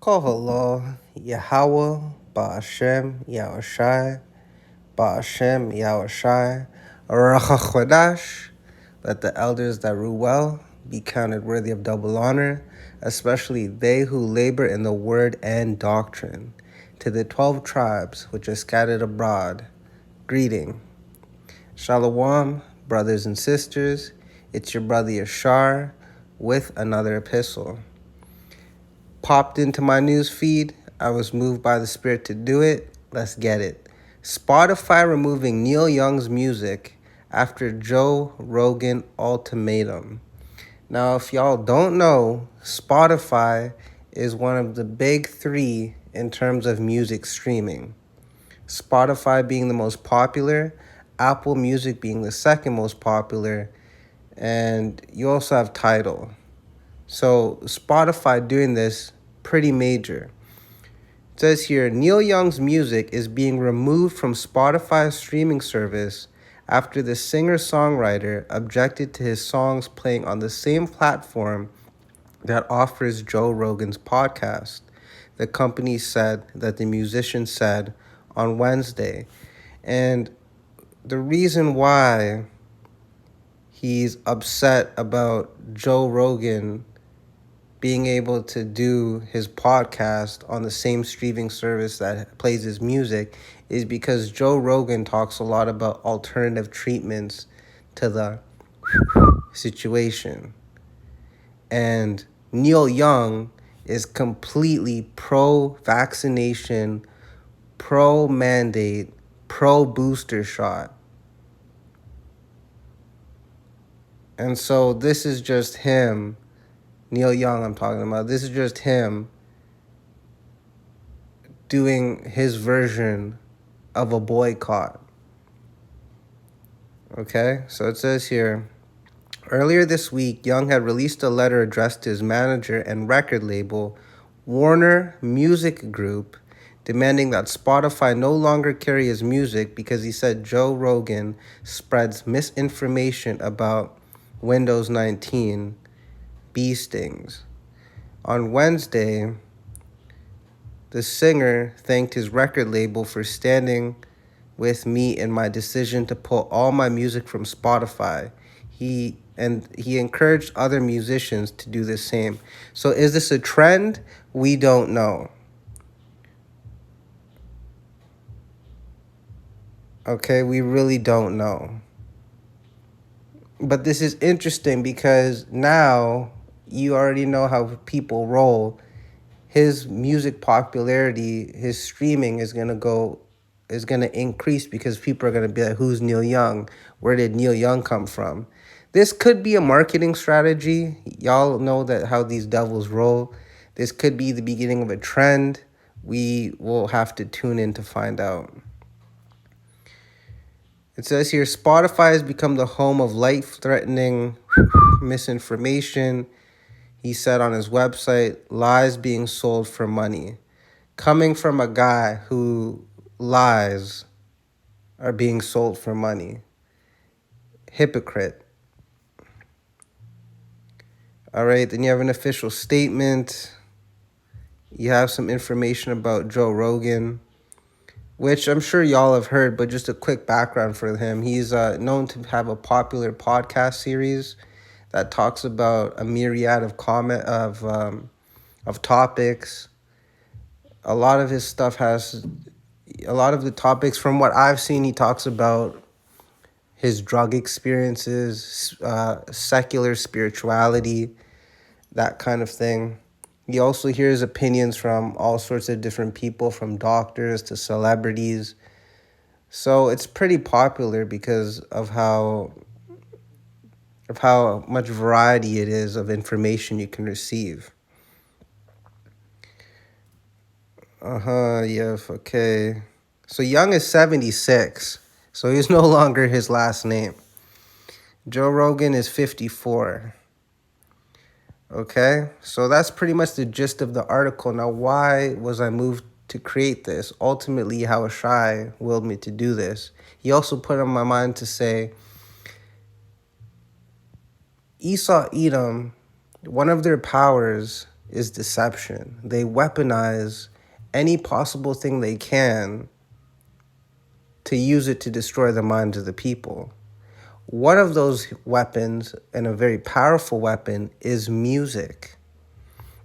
Kohalo, Yahweh, Ba'ashem, Yahushai, Ba'ashem, Yahushai, Rachachodash. Let the elders that rule well be counted worthy of double honor, especially they who labor in the word and doctrine. To the 12 tribes which are scattered abroad, greeting. Shalom, brothers and sisters. It's your brother Yashar with another epistle. Popped into my news feed. I was moved by the spirit to do it. Let's get it. Spotify removing Neil Young's music after Joe Rogan ultimatum. Now, if y'all don't know, Spotify is one of the big three in terms of music streaming. Spotify being the most popular, Apple Music being the second most popular, and you also have Tidal. So Spotify doing this pretty major. It says here, Neil Young's music is being removed from Spotify's streaming service after the singer-songwriter objected to his songs playing on the same platform that offers Joe Rogan's podcast. The company said that the musician said on Wednesday. And the reason why he's upset about Joe Rogan being able to do his podcast on the same streaming service that plays his music is because Joe Rogan talks a lot about alternative treatments to the situation. And Neil Young is completely pro-vaccination, pro-mandate, pro-booster shot. And so this is just him, Neil Young I'm talking about, this is just him doing his version of a boycott. Okay, so it says here, earlier this week, Young had released a letter addressed to his manager and record label, Warner Music Group, demanding that Spotify no longer carry his music because he said Joe Rogan spreads misinformation about Windows 19 bee stings. On Wednesday, the singer thanked his record label for standing with me in my decision to pull all my music from Spotify. He encouraged other musicians to do the same. So is this a trend? We don't know. Okay, we really don't know. But this is interesting because now you already know how people roll. His music popularity, his streaming is gonna increase because people are gonna be like, who's Neil Young? Where did Neil Young come from? This could be a marketing strategy. Y'all know that how these devils roll. This could be the beginning of a trend. We will have to tune in to find out. It says here, Spotify has become the home of life-threatening misinformation. He said on his website, lies being sold for money. Coming from a guy who lies are being sold for money. Hypocrite. All right, then you have an official statement. You have some information about Joe Rogan, which I'm sure y'all have heard, but just a quick background for him. He's known to have a popular podcast series that talks about a myriad of topics. A lot of his stuff has, a lot of the topics from what I've seen, he talks about his drug experiences, secular spirituality, that kind of thing. He also hears opinions from all sorts of different people, from doctors to celebrities. So it's pretty popular because of how much variety it is of information you can receive. Okay. So Young is 76, so he's no longer his last name. Joe Rogan is 54. Okay, so that's pretty much the gist of the article. Now, why was I moved to create this? Ultimately, Yahushai willed me to do this. He also put on my mind to say, Esau, Edom, one of their powers is deception. They weaponize any possible thing they can to use it to destroy the minds of the people. One of those weapons, and a very powerful weapon, is music.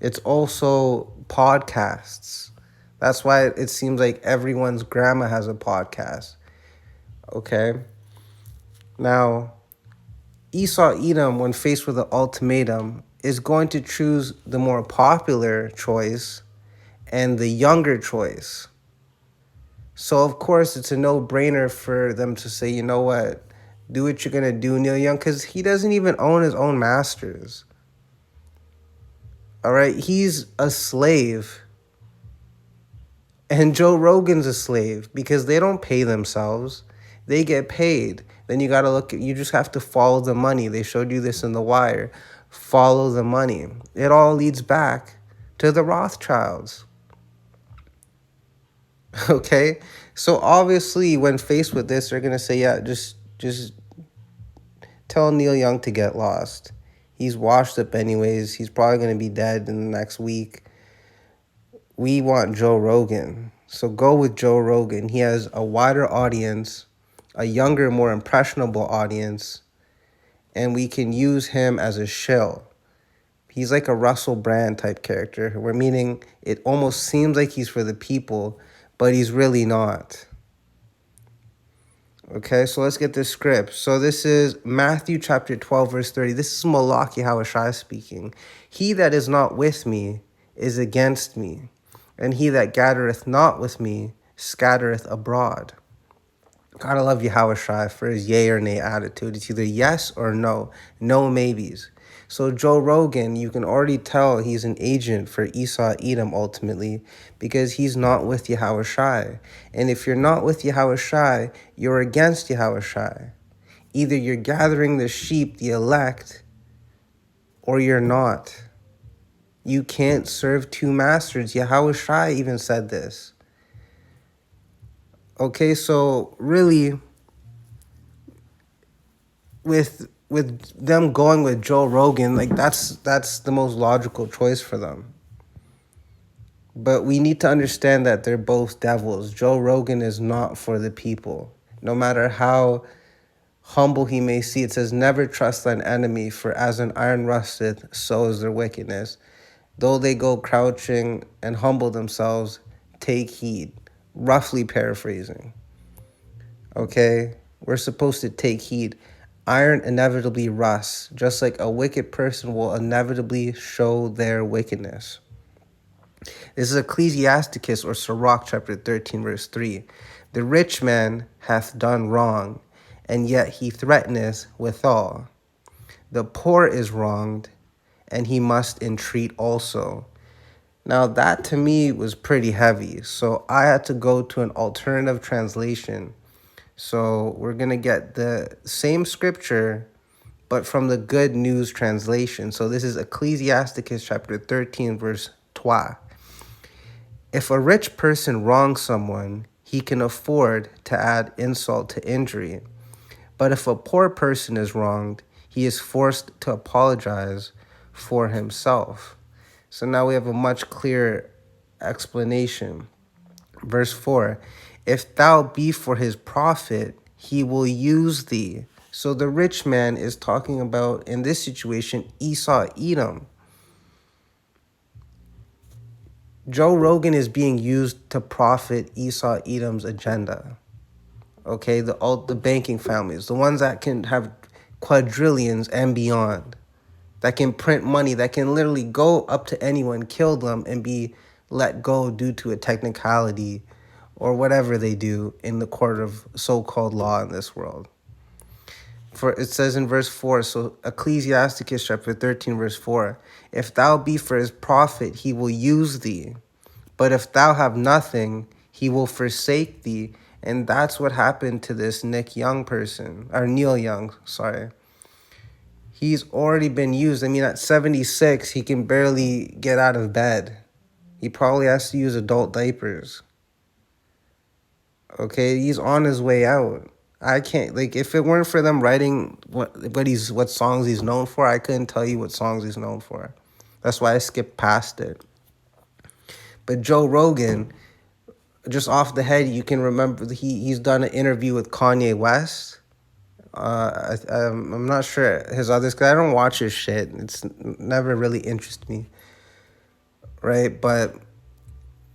It's also podcasts. That's why it seems like everyone's grandma has a podcast. Okay? Now, Esau Edom, when faced with an ultimatum, is going to choose the more popular choice and the younger choice. So, of course, it's a no-brainer for them to say, you know what, do what you're going to do, Neil Young, because he doesn't even own his own masters. All right? He's a slave. And Joe Rogan's a slave because they don't pay themselves. They get paid. Then you got to you just have to follow the money. They showed you this in The Wire. Follow the money. It all leads back to the Rothschilds. Okay? So obviously when faced with this, they're going to say, yeah, just tell Neil Young to get lost. He's washed up anyways. He's probably going to be dead in the next week. We want Joe Rogan. So go with Joe Rogan. He has a wider audience, a younger, more impressionable audience, and we can use him as a shill. He's like a Russell Brand type character, where meaning it almost seems like he's for the people, but he's really not. Okay, so let's get this script. So this is Matthew chapter 12, verse 30. This is Malachi Hawashai speaking. He that is not with me is against me, and he that gathereth not with me scattereth abroad. Gotta love Yahushua for his yay or nay attitude. It's either yes or no. No maybes. So Joe Rogan, you can already tell he's an agent for Esau Edom ultimately because he's not with Yahushua. And if you're not with Yahushua, you're against Yahushua. Either you're gathering the sheep, the elect, or you're not. You can't serve two masters. Yahushua even said this. Okay, so really, with them going with Joe Rogan, like that's the most logical choice for them. But we need to understand that they're both devils. Joe Rogan is not for the people. No matter how humble he may see, it says, never trust thine enemy, for as an iron rusteth, so is their wickedness. Though they go crouching and humble themselves, take heed. Roughly paraphrasing. Okay? We're supposed to take heed. Iron inevitably rusts, just like a wicked person will inevitably show their wickedness. This is Ecclesiasticus or Sirach chapter 13, verse 3. The rich man hath done wrong, and yet he threateneth withal. The poor is wronged, and he must entreat also. Now that to me was pretty heavy, so I had to go to an alternative translation. So we're going to get the same scripture, but from the Good News translation. So this is Ecclesiasticus chapter 13, verse 12. If a rich person wrongs someone, he can afford to add insult to injury. But if a poor person is wronged, he is forced to apologize for himself. So now we have a much clearer explanation. Verse 4, if thou be for his profit, he will use thee. So the rich man is talking about, in this situation, Esau Edom. Joe Rogan is being used to profit Esau Edom's agenda. Okay, the banking families, the ones that can have quadrillions and beyond, that can print money, that can literally go up to anyone, kill them, and be let go due to a technicality or whatever they do in the court of so-called law in this world. For it says in verse 4, so Ecclesiasticus chapter 13, verse 4, if thou be for his profit, he will use thee. But if thou have nothing, he will forsake thee. And that's what happened to this Neil Young, sorry. He's already been used. I mean, at 76, he can barely get out of bed. He probably has to use adult diapers. Okay, he's on his way out. I can't, like, if it weren't for them writing what songs he's known for, I couldn't tell you what songs he's known for. That's why I skipped past it. But Joe Rogan, just off the head, you can remember he's done an interview with Kanye West. I'm not sure his others, because I don't watch his shit. It's never really interested me, right? But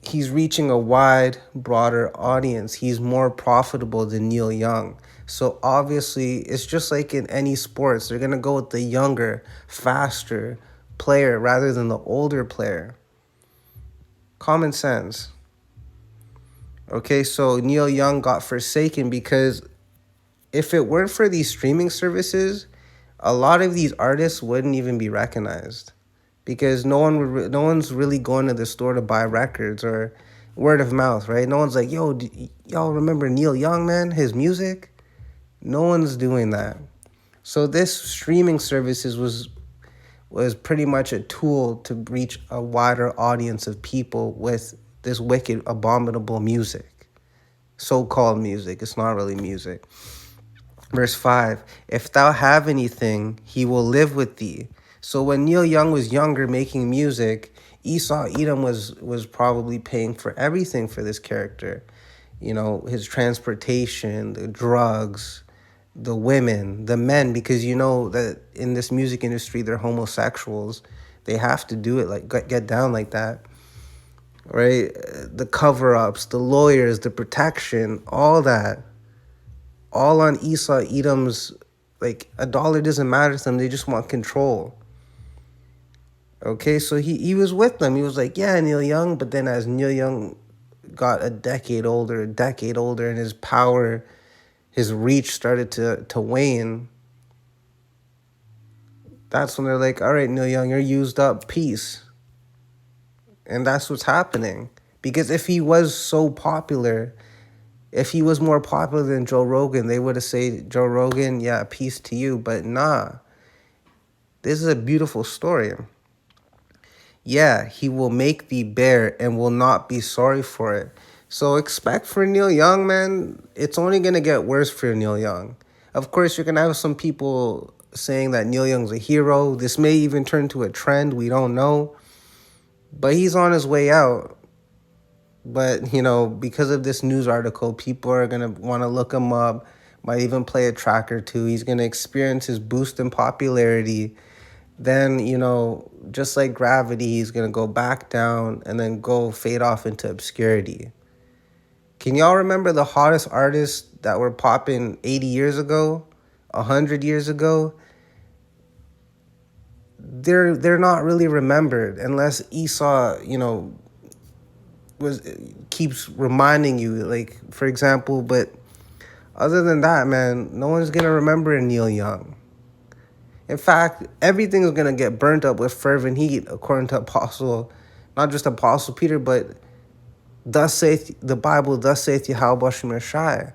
he's reaching a wide, broader audience. He's more profitable than Neil Young. So obviously, it's just like in any sports, they're gonna go with the younger, faster player rather than the older player. Common sense. Okay, so Neil Young got forsaken because if it weren't for these streaming services, a lot of these artists wouldn't even be recognized because no one's really going to the store to buy records or word of mouth, right? No one's like, yo, y'all remember Neil Young, man, his music? No one's doing that. So this streaming services was pretty much a tool to reach a wider audience of people with this wicked, abominable music. So-called music. It's not really music. Verse 5, if thou have anything, he will live with thee. So when Neil Young was younger making music, Esau Edom was probably paying for everything for this character. You know, his transportation, the drugs, the women, the men, because you know that in this music industry, they're homosexuals. They have to do it, like get down like that, right? The cover-ups, the lawyers, the protection, all that. All on Esau Edom's, like, a dollar doesn't matter to them. They just want control. Okay, so he was with them. He was like, yeah, Neil Young. But then as Neil Young got a decade older, and his power, his reach started to wane, that's when they're like, all right, Neil Young, you're used up. Peace. And that's what's happening. Because if he was so popular, if he was more popular than Joe Rogan, they would have said, Joe Rogan, yeah, peace to you. But nah, this is a beautiful story. Yeah, he will make thee bear and will not be sorry for it. So expect for Neil Young, man, it's only going to get worse for Neil Young. Of course, you're going to have some people saying that Neil Young's a hero. This may even turn to a trend. We don't know. But he's on his way out. But, you know, because of this news article, people are going to want to look him up, might even play a track or two. He's going to experience his boost in popularity. Then, you know, just like gravity, he's going to go back down and then go fade off into obscurity. Can y'all remember the hottest artists that were popping 80 years ago, 100 years ago? They're not really remembered unless Esau, you know, keeps reminding you, like, for example. But other than that, man, no one's going to remember Neil Young. In fact, everything is going to get burnt up with fervent heat, according to not just Apostle Peter, but thus saith the Bible, thus saith Yahweh Shai.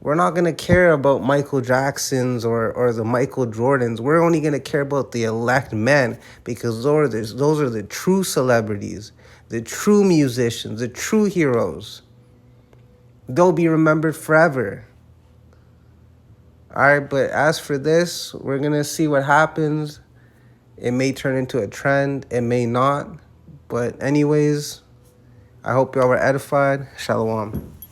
We're not going to care about Michael Jacksons or the Michael Jordans. We're only going to care about the elect men, because those are the true celebrities, the true musicians, the true heroes. They'll be remembered forever. All right, but as for this, we're going to see what happens. It may turn into a trend. It may not. But anyways, I hope y'all were edified. Shalom.